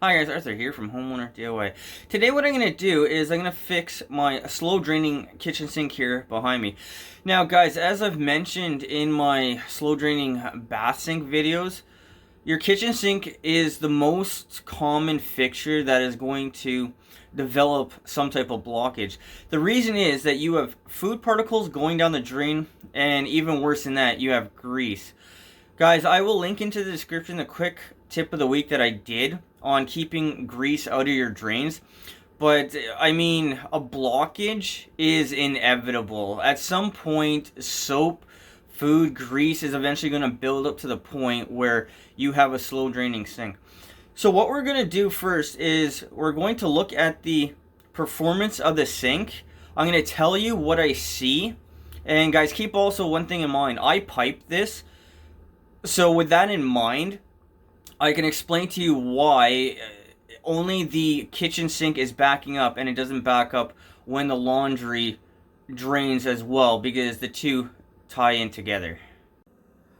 Hi guys, Arthur here from Homeowner DIY. Today what I'm going to do is I'm going to fix my slow draining kitchen sink here behind me. Now guys, as I've mentioned in my slow draining bath sink videos, your kitchen sink is the most common fixture that is going to develop some type of blockage. The reason is that you have food particles going down the drain, and even worse than that, you have grease. Guys, I will link into the description the quick tip of the week that I did on keeping grease out of your drains. But, I mean, a blockage is inevitable. At some point, soap, food, grease is eventually going to build up to the point where you have a slow draining sink. So what we're going to do first is we're going to look at the performance of the sink. I'm going to tell you what I see. And guys, keep also one thing in mind. I piped this. So with that in mind, I can explain to you why only the kitchen sink is backing up and it doesn't back up when the laundry drains as well, because the two tie in together.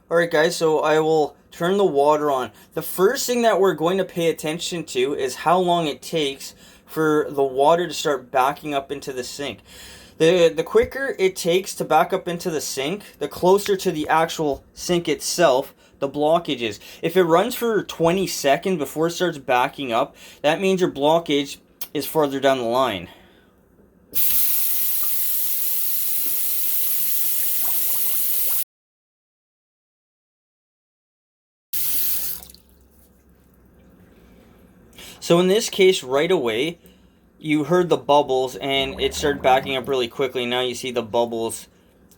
Alright guys, so I will turn the water on. The first thing that we're going to pay attention to is how long it takes for the water to start backing up into the sink. The quicker it takes to back up into the sink, the closer to the actual sink itself the blockage is. If it runs for 20 seconds before it starts backing up, that means your blockage is farther down the line. So in this case, right away, you heard the bubbles and it started backing up really quickly. Now you see the bubbles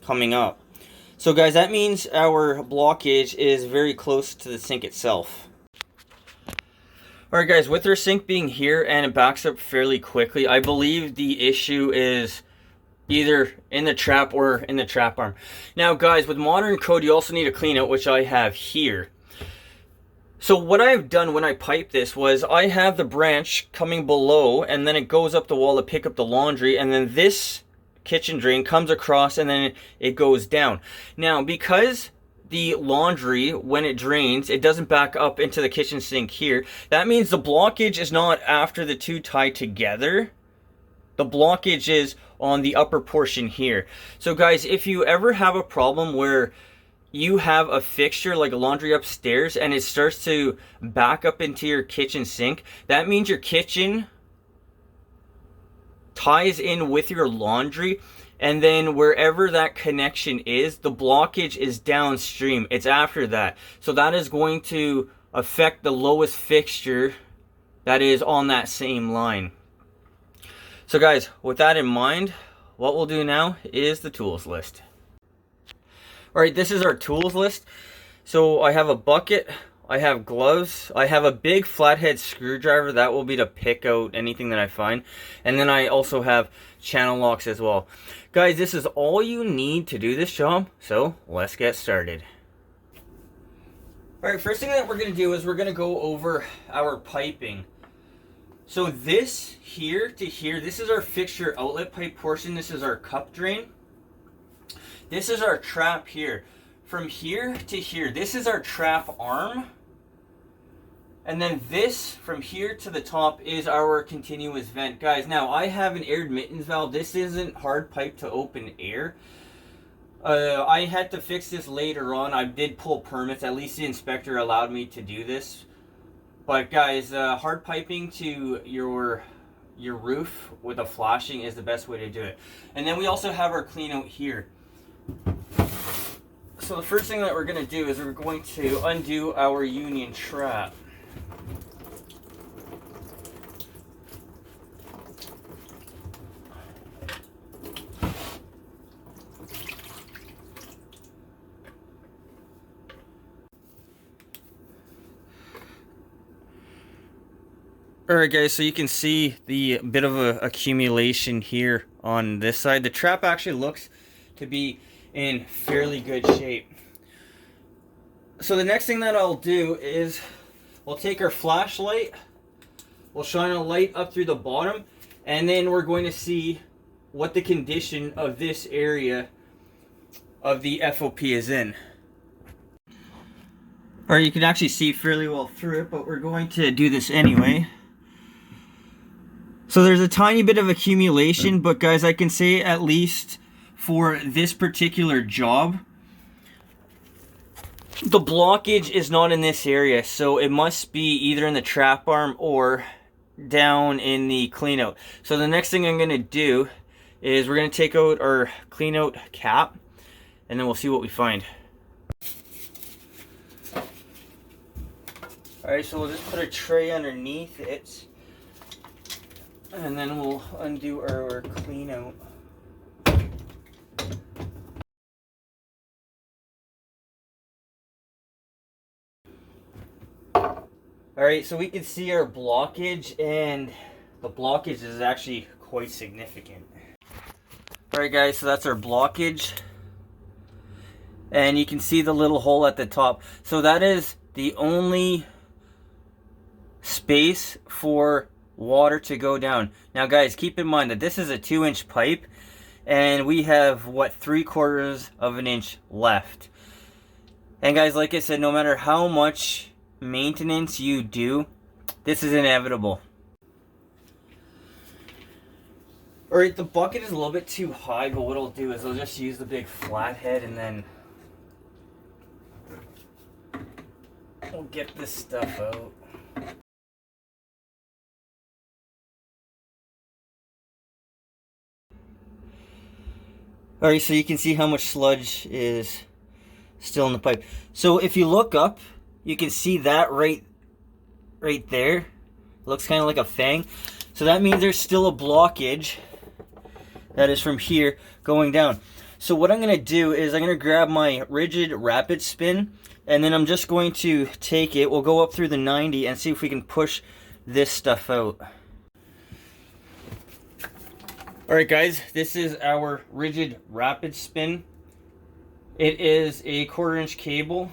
coming up. So guys, that means our blockage is very close to the sink itself. Alright guys, with our sink being here and it backs up fairly quickly, I believe the issue is either in the trap or in the trap arm. Now guys, with modern code, you also need a clean out, which I have here. So what I've done when I pipe this was I have the branch coming below and then it goes up the wall to pick up the laundry, and then this kitchen drain comes across and then it goes down. Now because the laundry, when it drains, it doesn't back up into the kitchen sink here, that means the blockage is not after the two tie together. The blockage is on the upper portion here. So guys, if you ever have a problem where you have a fixture like a laundry upstairs and it starts to back up into your kitchen sink, that means your kitchen ties in with your laundry, and then wherever that connection is, the blockage is downstream. It's after that. So that is going to affect the lowest fixture that is on that same line. So guys, with that in mind, what we'll do now is the tools list. Alright, this is our tools list. So I have a bucket, I have gloves, I have a big flathead screwdriver. That will be to pick out anything that I find. And then I also have channel locks as well. Guys, this is all you need to do this job, so let's get started. Alright, first thing that we're going to do is we're going to go over our piping. So this here to here, this is our fixture outlet pipe portion. This is our cup drain. This is our trap here. From here to here, this is our trap arm. And then this, from here to the top, is our continuous vent. Guys, now I have an air admittance valve. This isn't hard pipe to open air. I had to fix this later on. I did pull permits. At least the inspector allowed me to do this. But guys, hard piping to your roof with a flashing is the best way to do it. And then we also have our clean out here. So the first thing that we're going to do is we're going to undo our union trap. Alright guys, so you can see the bit of a accumulation here on this side. The trap actually looks to be in fairly good shape. So the next thing that I'll do is we'll take our flashlight, we'll shine a light up through the bottom, and then we're going to see what the condition of this area of the FOP is in. Or you can actually see fairly well through it, but we're going to do this anyway. So there's a tiny bit of accumulation, but guys, I can say at least for this particular job, the blockage is not in this area, so it must be either in the trap arm or down in the clean out. So the next thing I'm going to do is we're going to take out our clean out cap, and then we'll see what we find. Alright, so we'll just put a tray underneath it, and then we'll undo our clean out. Alright, so we can see our blockage, and the blockage is actually quite significant. Alright guys, so that's our blockage. And you can see the little hole at the top. So that is the only space for water to go down. Now guys, keep in mind that this is a 2-inch pipe, and we have, what, 3/4 of an inch left. And guys, like I said, no matter how much maintenance you do, this is inevitable. Alright, the bucket is a little bit too high, but what I'll do is I'll just use the big flathead, and then we'll get this stuff out. Alright, so you can see how much sludge is still in the pipe. So if you look up, you can see that right there. It looks kind of like a fang. So that means there's still a blockage that is from here going down. So what I'm going to do is I'm going to grab my rigid rapid spin, and then I'm just going to take it. We'll go up through the 90 and see if we can push this stuff out. Alright guys, this is our rigid rapid spin. It is a 1/4-inch cable.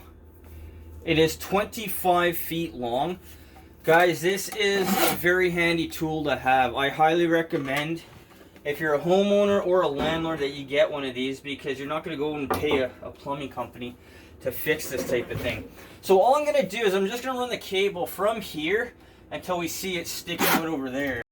It is 25 feet long. Guys, this is a very handy tool to have. I highly recommend, if you're a homeowner or a landlord, that you get one of these, because you're not going to go and pay a plumbing company to fix this type of thing. So all I'm going to do is I'm just going to run the cable from here until we see it sticking out over there.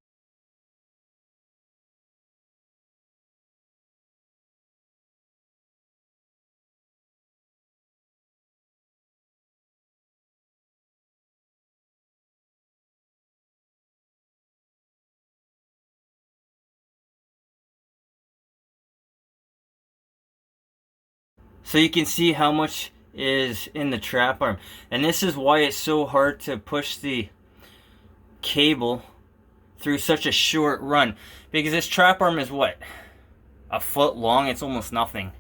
So you can see how much is in the trap arm. And this is why it's so hard to push the cable through such a short run. Because this trap arm is what? A foot long? It's almost nothing.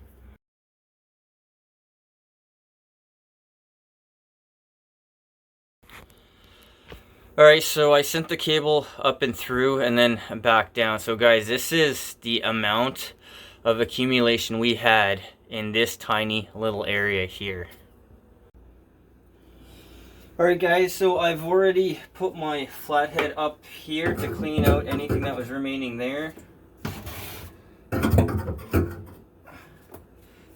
Alright, so I sent the cable up and through and then back down. So guys, this is the amount of accumulation we had in this tiny little area here. Alright guys, so I've already put my flathead up here to clean out anything that was remaining there. I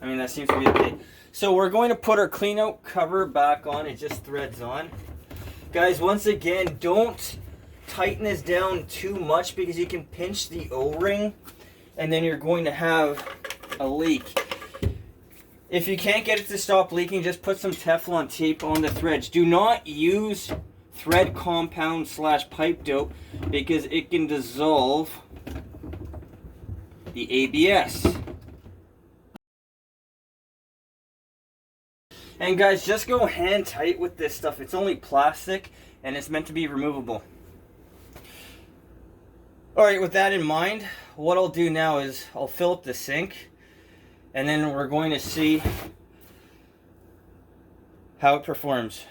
mean, that seems to be okay. So we're going to put our clean out cover back on. It just threads on. Guys, once again, don't tighten this down too much, because you can pinch the O-ring and then you're going to have a leak. If you can't get it to stop leaking, just put some Teflon tape on the threads. Do not use thread compound / pipe dope, because it can dissolve the ABS. And guys, just go hand tight with this stuff. It's only plastic and it's meant to be removable. Alright, with that in mind, what I'll do now is I'll fill up the sink, and then we're going to see how it performs.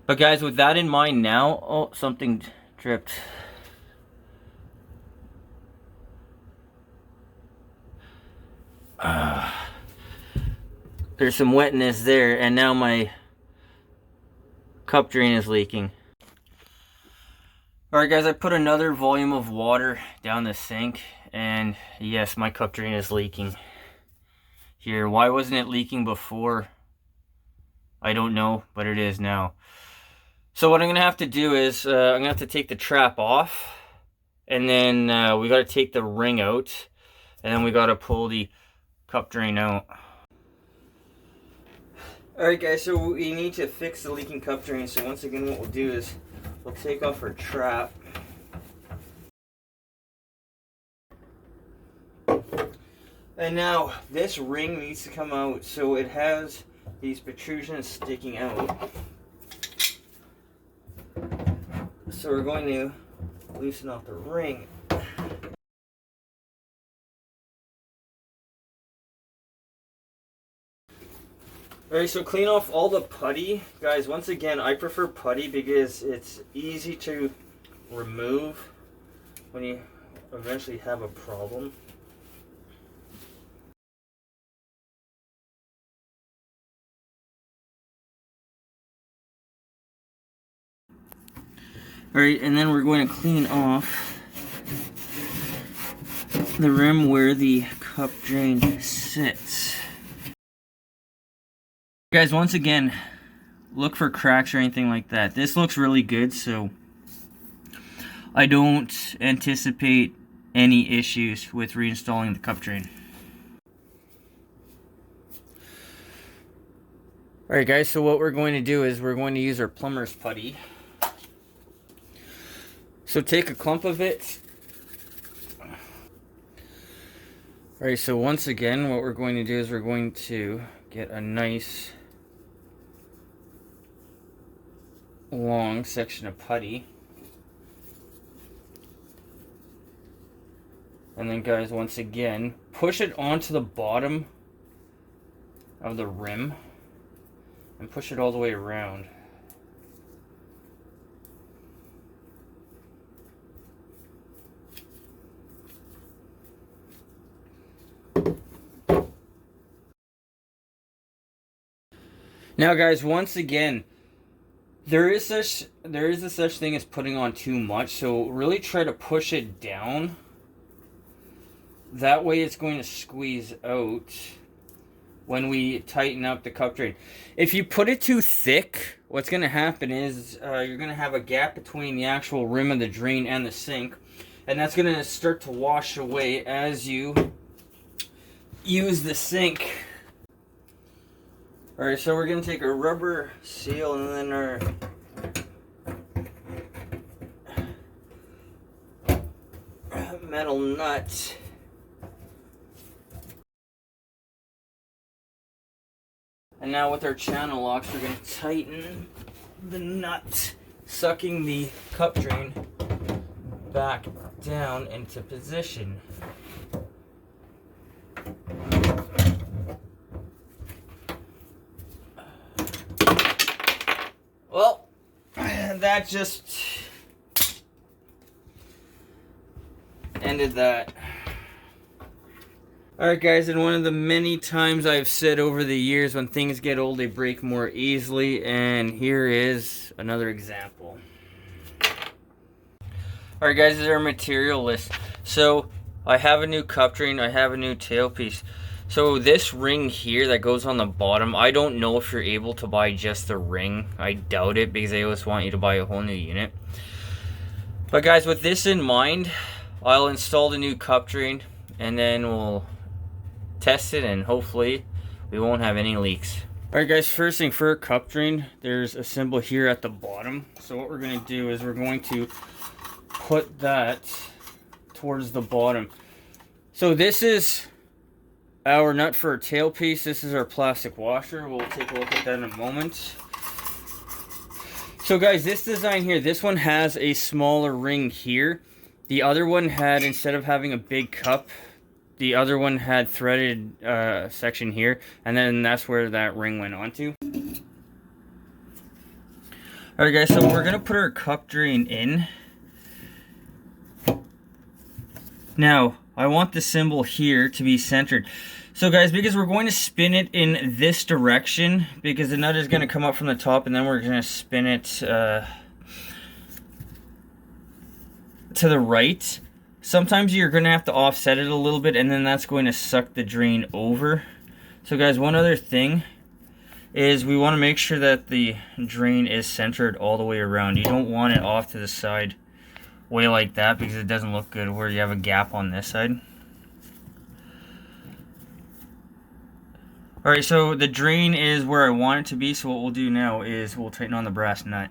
But guys, with that in mind now, oh, something dripped. There's some wetness there, and now my cup drain is leaking. Alright guys, I put another volume of water down the sink, and yes, my cup drain is leaking here. Why wasn't it leaking before? I don't know, but it is now. So what I'm gonna have to do is I'm gonna have to take the trap off, and then we gotta take the ring out, and then we gotta pull the cup drain out. Alright guys, so we need to fix the leaking cup drain. So once again, what we'll do is we'll take off our trap. And now this ring needs to come out, so it has these protrusions sticking out. So we're going to loosen off the ring. Alright, so clean off all the putty. Guys, once again, I prefer putty because it's easy to remove when you eventually have a problem. Alright, and then we're going to clean off the rim where the cup drain sits. Guys, once again, look for cracks or anything like that. This looks really good, so I don't anticipate any issues with reinstalling the cup drain. Alright guys, so what we're going to do is we're going to use our Plumbers putty. So take a clump of it. Alright, so once again, what we're going to do is we're going to get a nice long section of putty. And then guys, once again, push it onto the bottom of the rim and push it all the way around. Now guys, once again, there is a such thing as putting on too much, so really try to push it down. That way it's going to squeeze out when we tighten up the cup drain. If you put it too thick, what's going to happen is you're going to have a gap between the actual rim of the drain and the sink, and that's going to start to wash away as you use the sink. Alright, so we're going to take a rubber seal and then our metal nut. And now with our channel locks, we're going to tighten the nut, sucking the cup drain back down into position. Well, that just ended that. Alright guys, and one of the many times I've said over the years, when things get old they break more easily, and here is another example. Alright guys, this is our material list. So I have a new cup drain, I have a new tailpiece. So this ring here that goes on the bottom, I don't know if you're able to buy just the ring. I doubt it, because they always want you to buy a whole new unit. But guys, with this in mind, I'll install the new cup drain, and then we'll test it, and hopefully we won't have any leaks. Alright guys, first thing for a cup drain, there's a symbol here at the bottom. So what we're going to do is we're going to put that towards the bottom. So this is our nut for our tailpiece. This is our plastic washer. We'll take a look at that in a moment. So guys, this design here, this one has a smaller ring here. The other one had, instead of having a big cup, the other one had threaded section here, and then that's where that ring went onto. Alright guys, so we're gonna put our cup drain in. Now, I want the symbol here to be centered. So guys, because we're going to spin it in this direction, because the nut is going to come up from the top, and then we're going to spin it to the right, sometimes you're going to have to offset it a little bit, and then that's going to suck the drain over. So guys, one other thing is we want to make sure that the drain is centered all the way around. You don't want it off to the side way like that, because it doesn't look good where you have a gap on this side. Alright, so the drain is where I want it to be, so what we'll do now is we'll tighten on the brass nut.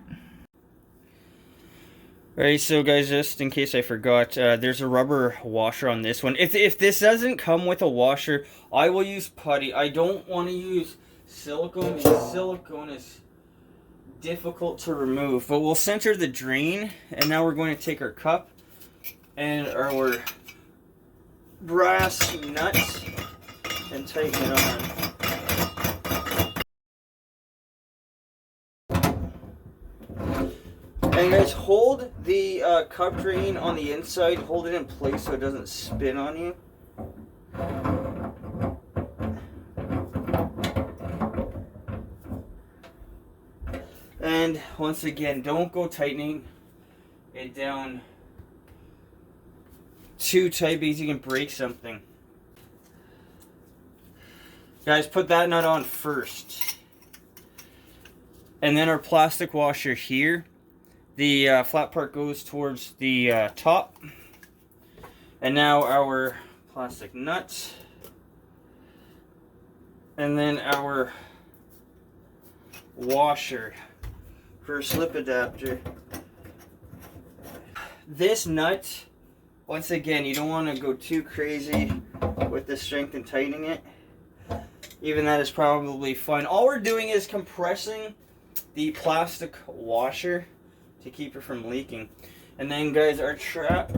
Alright, so guys, just in case I forgot, there's a rubber washer on this one. If this doesn't come with a washer, I will use putty. I don't want to use silicone, because silicone is difficult to remove. But we'll center the drain, and now we're going to take our cup and our brass nuts and tighten it on. And guys, hold the cup drain on the inside, hold it in place so it doesn't spin on you. And once again, don't go tightening it down too tight, because you can break something. Guys, put that nut on first. And then our plastic washer here. The flat part goes towards the top. And now our plastic nut. And then our washer for slip adapter. This nut, once again, you don't want to go too crazy with the strength and tightening it. Even that is probably fine. All we're doing is compressing the plastic washer to keep it from leaking. And then guys, our trap.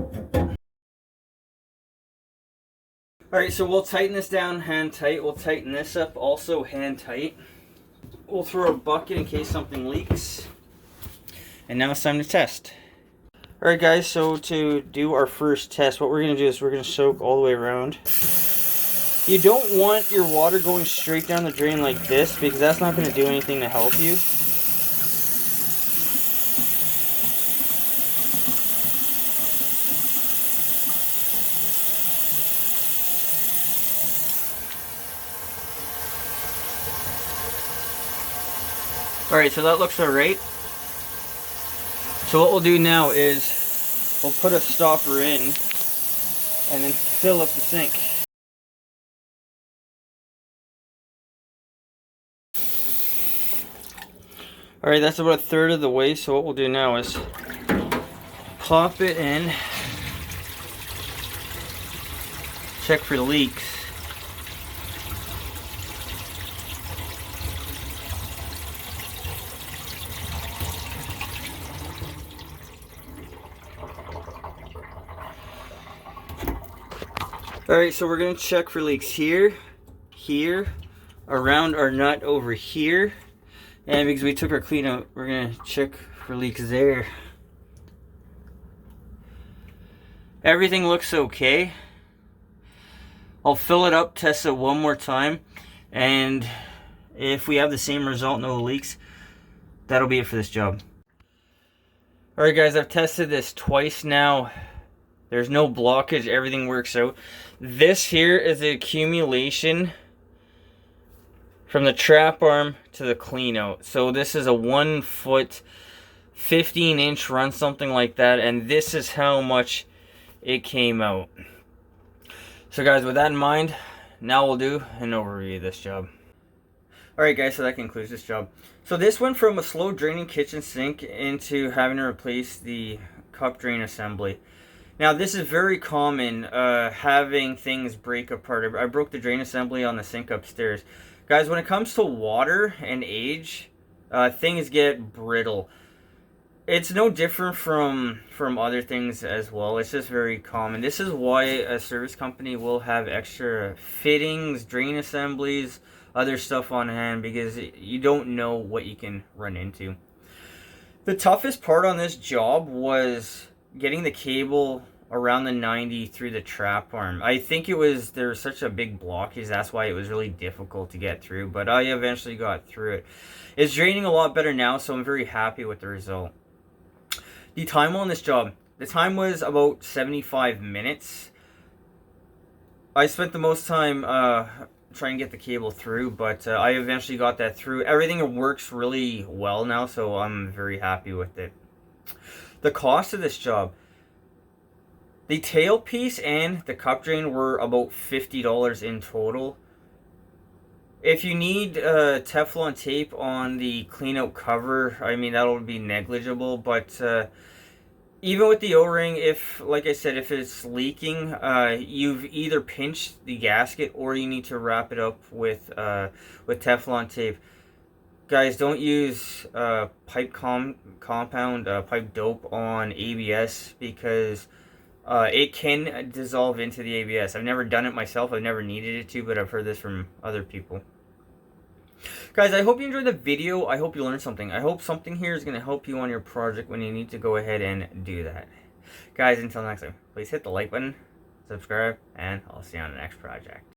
Alright, so we'll tighten this down hand tight. We'll tighten this up also hand tight. We'll throw a bucket in case something leaks. And now it's time to test. Alright guys, so to do our first test, what we're going to do is we're going to soak all the way around. You don't want your water going straight down the drain like this, because that's not going to do anything to help you. Alright, so that looks alright. So what we'll do now is we'll put a stopper in and then fill up the sink. Alright, that's about a third of the way, so what we'll do now is plop it in, check for leaks. Alright, so we're going to check for leaks here, here, around our nut over here, and because we took our clean out, we're going to check for leaks there. Everything looks okay. I'll fill it up, test it one more time, and if we have the same result, no leaks, that'll be it for this job. Alright guys, I've tested this twice now. There's no blockage, everything works out. This here is the accumulation from the trap arm to the clean out. So this is a 1 foot, 15-inch run, something like that. And this is how much it came out. So guys, with that in mind, now we'll do an overview of this job. Alright guys, so that concludes this job. So this went from a slow draining kitchen sink into having to replace the cup drain assembly. Now this is very common, having things break apart. I broke the drain assembly on the sink upstairs. Guys, when it comes to water and age, things get brittle. It's no different from other things as well. It's just very common. This is why a service company will have extra fittings, drain assemblies, other stuff on hand, because you don't know what you can run into. The toughest part on this job was getting the cable around the 90 through the trap arm. I think there was such a big blockage, that's why it was really difficult to get through, but I eventually got through it. It's draining a lot better now, so I'm very happy with the result. The time on this job, the time was about 75 minutes. I spent the most time trying to get the cable through, but I eventually got that through. Everything works really well now, so I'm very happy with it. The cost of this job, the tailpiece and the cup drain were about $50 in total. If you need Teflon tape on the clean out cover, I mean, that'll be negligible, but even with the O-ring, if, like I said, if it's leaking, you've either pinched the gasket or you need to wrap it up with Teflon tape. Guys, don't use pipe compound, pipe dope on ABS, because it can dissolve into the ABS. I've never done it myself. I've never needed it to, but I've heard this from other people. Guys, I hope you enjoyed the video. I hope you learned something. I hope something here is going to help you on your project when you need to go ahead and do that. Guys, until next time, please hit the like button, subscribe, and I'll see you on the next project.